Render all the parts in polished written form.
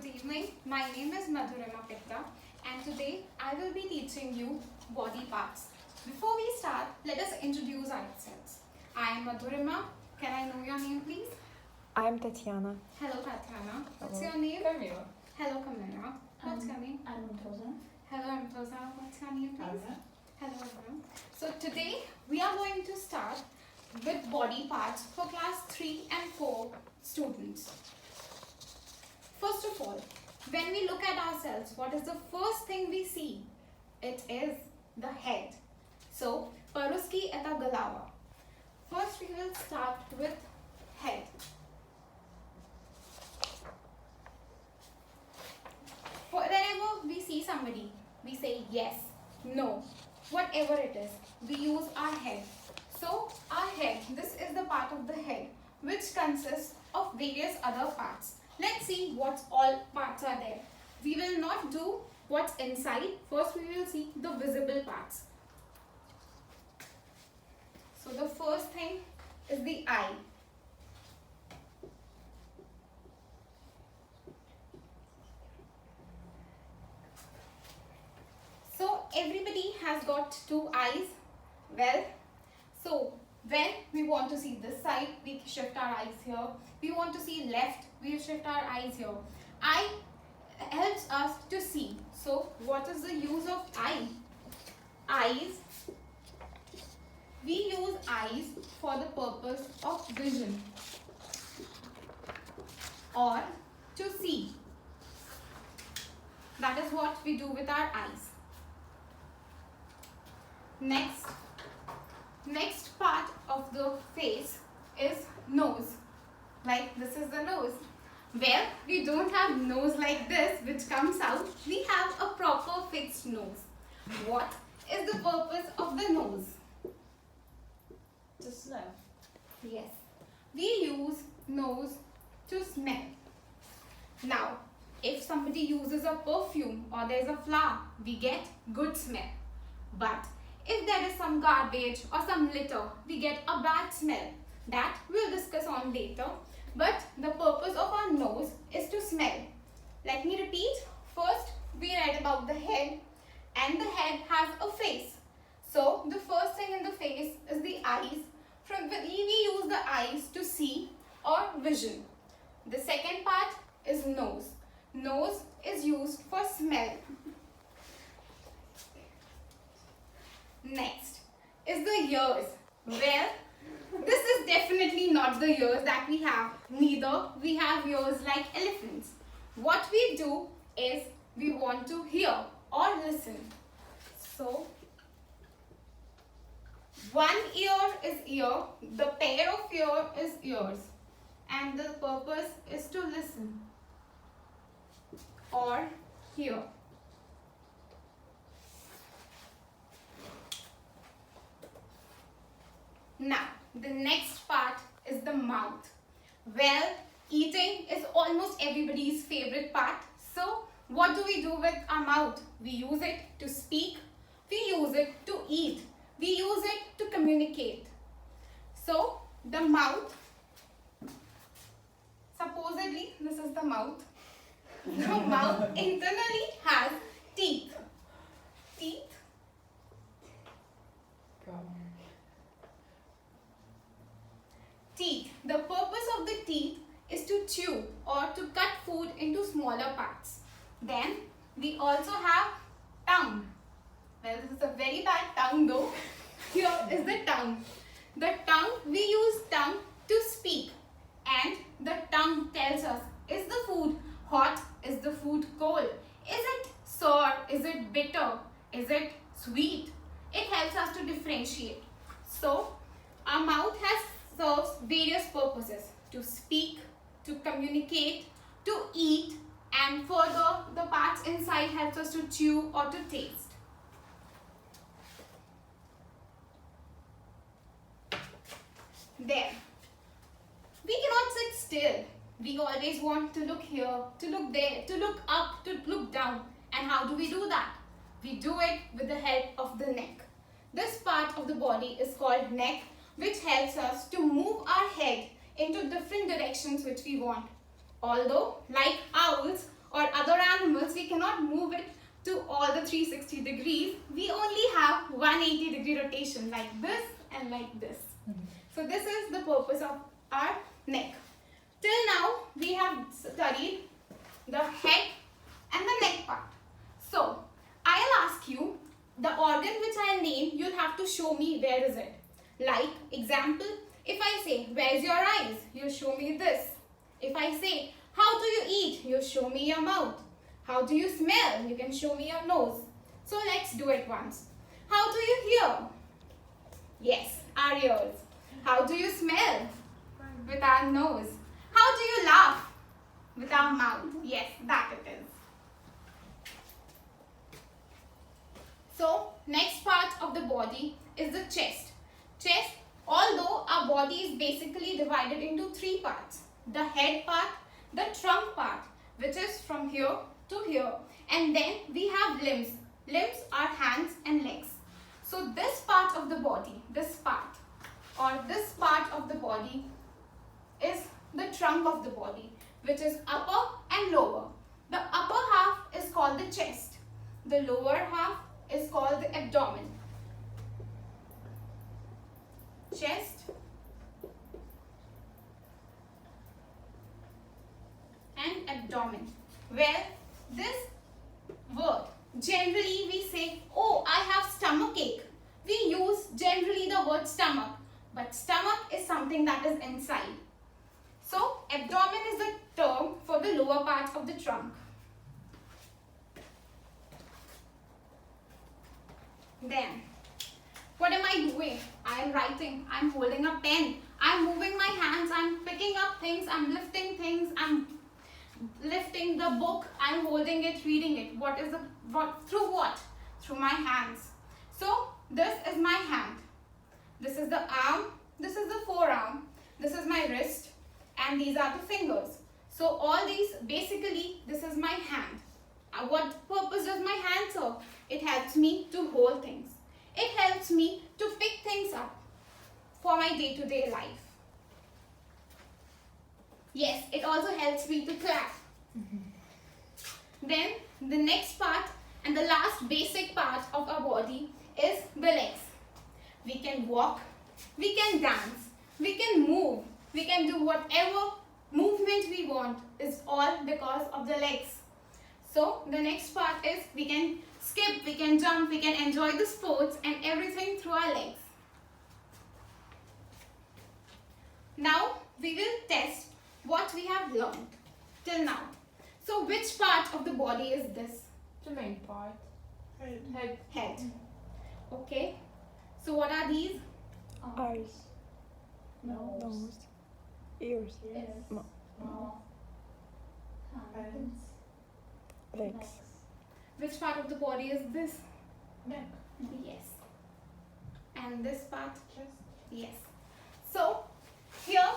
evening. My name is Madhurima Pitha and today I will be teaching you body parts. Before we start, let us introduce ourselves. I am Madhurima. Can I know your name please? I am Tatiana. Hello Tatiana. What's Hello. your name? Camila. Hello Camila. What's your name? I'm Amtosa. Hello Amtosa. What's your name please? Alva. Hello everyone. So today we are going to start with body parts for class 3 and 4 students. First of all, when we look at ourselves, what is the first thing we see? It is the head. So, paruski eta galava. First we will start with head. Whenever we see somebody, we say yes, no, whatever it is, we use our head. So, our head, this is the part of the head which consists of various other parts. Let's see what all parts are there. We will not do what's inside. First we will see the visible parts. So the first thing is the eye. So everybody has got two eyes. Well, so when we want to see this side, we shift our eyes here. We want to see left, we shift our eyes here. Eye helps us to see. So what is the use of eye? Eyes. We use eyes for the purpose of vision or to see. That is what we do with our eyes. Next part of the face is nose. Like this is the nose. Well, we don't have nose like this which comes out. We have a proper fixed nose. What is the purpose of the nose? To smell. Yes. We use nose to smell. Now, if somebody uses a perfume or there is a flower, we get good smell. But if there is some garbage or some litter, we get a bad smell. That we'll discuss on later. But the purpose of our nose is to smell. Let me repeat. First, we read about the head, and the head has a face. So, the first thing in the face is the eyes. We use the eyes to see or vision. The second part is nose. Nose is used for smell. Next is the ears. Well, this is definitely not the ears that we have. Neither we have ears like elephants. What we do is we want to hear or listen. So, one ear is ear, the pair of ear is ears, and the purpose is to listen or hear. Now, the next part is the mouth. Well, eating is almost everybody's favorite part. So, what do we do with our mouth? We use it to speak. We use it to eat. We use it to communicate. So, the mouth, supposedly this is the mouth. The mouth internally has teeth. Teeth. Teeth. The purpose of the teeth is to chew or to cut food into smaller parts. Then we also have tongue. Well, this is a very bad tongue though. Here is the tongue. The tongue, we use tongue to speak. And the tongue tells us, is the food hot? Is the food cold? Is it sour? Is it bitter? Is it sweet? It helps us to differentiate. So, our mouth serves various purposes: to speak, to communicate, to eat, and further the parts inside helps us to chew or to taste. There. We cannot sit still. We always want to look here, to look there, to look up, to look down. And how do we do that? We do it with the help of the neck. This part of the body is called neck, which helps us to move our head into different directions which we want. Although, like owls or 360 degrees, we only have 180-degree rotation like this and like this. So this is the purpose of our neck. Till now, we have studied the head and the neck part. So, I'll ask you, the organ which I name, you'll have to show me where is it. Like, example, if I say, where's your eyes? You show me this. If I say, how do you eat? You show me your mouth. How do you smell? You can show me your nose. So, let's do it once. How do you hear? Yes, our ears. How do you smell? With our nose. How do you laugh? With our mouth. Yes, that it is. So, next part of the body is the chest. Chest, although our body is basically divided into three parts. The head part, the trunk part, which is from here to here. And then we have limbs. Limbs are hands and legs. So, this part of the body, this part of the body is the trunk of the body, which is upper and lower. The upper half is called the chest. The lower half is called the abdomen. Chest and abdomen. Well, this word, generally we say, oh, I have stomach ache. We use generally the word stomach, but stomach is something that is inside. So, abdomen is the term for the lower part of the trunk. Then, what am I doing? I am writing, I am holding a pen, I am moving my hands, I am picking up things, I am lifting things, I am lifting the book, I am holding it, reading it. Through what? Through my hands. So, this is my hand. This is the arm, this is the forearm, this is my wrist, and these are the fingers. So, all these, basically, this is my hand. What purpose does my hand serve? It helps me to hold things. It helps me to pick things up for my day-to-day life. Yes, it also helps me to clap. Then the next part and the last basic part of our body is the legs. We can walk, we can dance, we can move, we can do whatever movement we want. Is all because of the legs. So the next part is we can skip, we can jump, we can enjoy the sports and everything through our legs. Now we will test what we have learned till now. So which part of the body is this? The main part. Head. Head. Okay. So what are these? Eyes, Nose. nose, ears, Mouth. Hands. legs. Which part of the body is this? Neck. Yes. And this part? Chest. Yes. So here,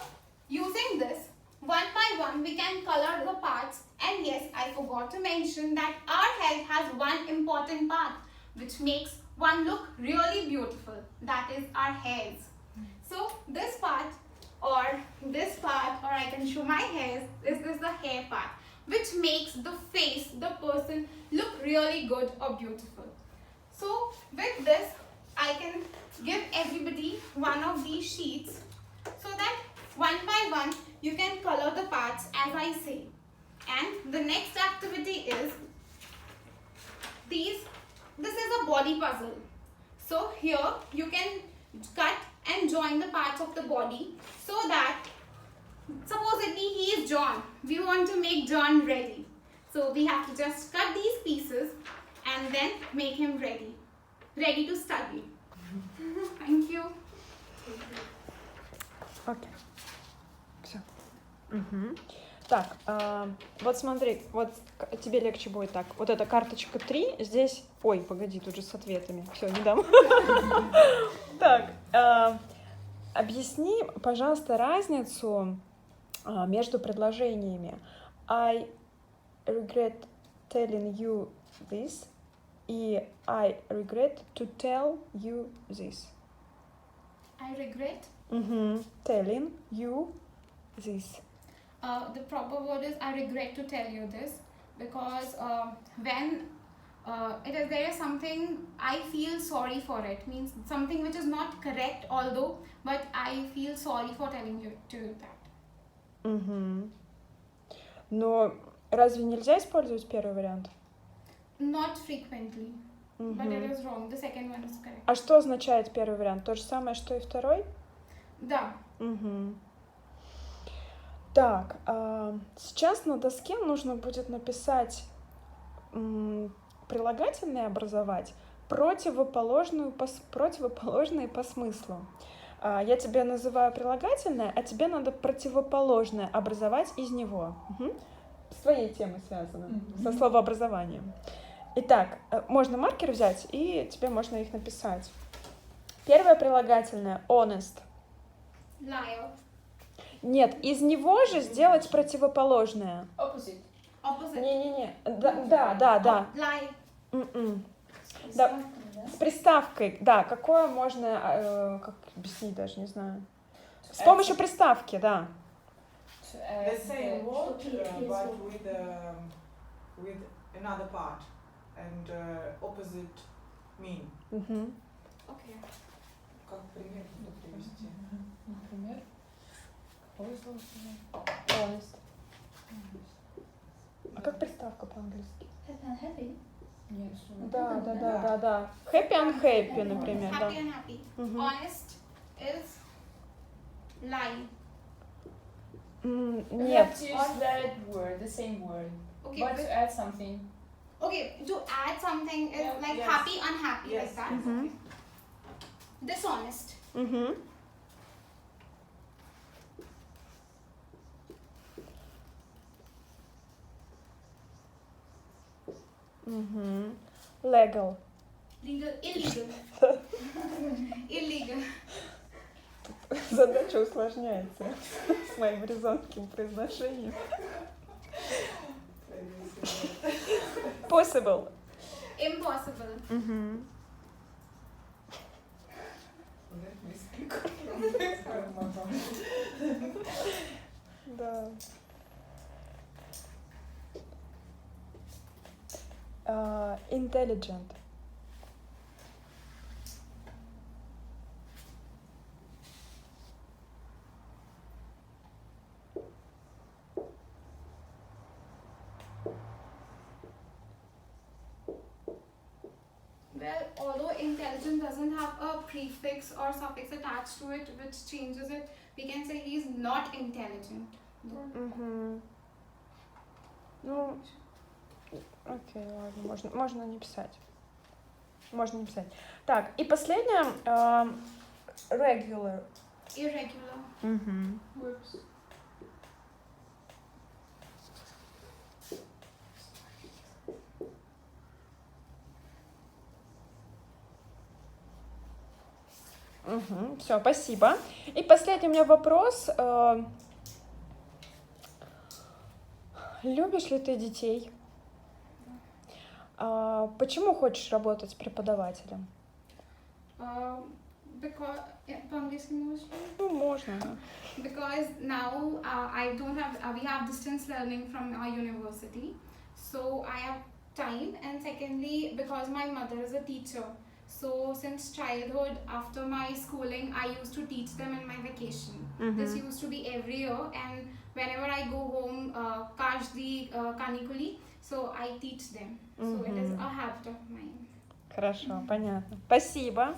using this, one by one we can color the parts. And yes, I forgot to mention that our head has one important part which makes one look really beautiful. That is our hairs. So this part or I can show my hairs, this is the hair part, which makes the face, the person look really good or beautiful. So with this, I can give everybody one of these sheets so that one by one you can color the parts as I say. And the next activity is this is a body puzzle. So here you can cut and join the parts of the body so that supposedly he is John. We want to make John ready. So we have to just cut these pieces and then make him ready to study. Thank you. Окей. Все. Так, вот смотри, вот тебе легче будет так. Вот эта карточка 3, здесь... Ой, погоди, тут же с ответами. Все, не дам. Так, объясни, пожалуйста, разницу между предложениями. I regret telling you this и I regret to tell you this. I regret. Telling you this. The proper word is I regret to tell you this because when there is something I feel sorry for it. Means something which is not correct, although, but I feel sorry for telling you to do that. Угу. Но разве нельзя использовать первый вариант? Not frequently, but it Мгм. is wrong. The second one is correct. А что означает первый вариант? То же самое, что и второй? Да. Угу. Так, сейчас на доске нужно будет написать прилагательное образовать, противоположные по смыслу. Я тебе называю прилагательное, а тебе надо противоположное образовать из него. Угу. С твоей темой связано, со словообразованием. Итак, можно маркер взять, и тебе можно их написать. Первое прилагательное honest. Liar. Нет, из него же сделать противоположное. Opposite. Opposite. Не-не-не. Да. Lie. Да. С приставкой, да. Какое можно, как объяснить, даже не знаю. С помощью приставки, да. The same word, but with another part and opposite mean. Угу. Okay. Как пример буду привести? Например, какое слово сказать? Honest. А как приставка по-английски? Нет, Да. Happy and happy, например, да. Happy and happy. Мгм. Honest is lie. You Нет. have to use that word, the same word, Okay. but to add something. Okay. To add something is Yeah, like yes. happy, unhappy, Yes. like that. Мгм. Dishonest. Угу. Угу. Legal. Legal. Illegal. Illegal. Задача усложняется с моим резонским произношением. Possible. Impossible. Угу. Let me speak from my mouth. Да. Intelligent. Well, although intelligent doesn't have a prefix or suffix attached to it, which changes it, we can say he's not intelligent. Угу. Ну, окей, ладно, можно не писать. Можно не писать. Так, и последнее, regular. Irregular. Угу. Whoops. Угу. Все, спасибо. И последний у меня вопрос. Любишь ли ты детей? Почему хочешь работать преподавателем? Because по-английски можно? Ну, можно. Да. Because now I don't have we have distance learning from our university, so I have time, and secondly because my mother is a teacher, so since childhood after my schooling I used to teach them in my vacation. This used to be every year, and whenever I go home каждый каникулы, so I teach them. So it is a habit of mine. Хорошо, понятно. Спасибо.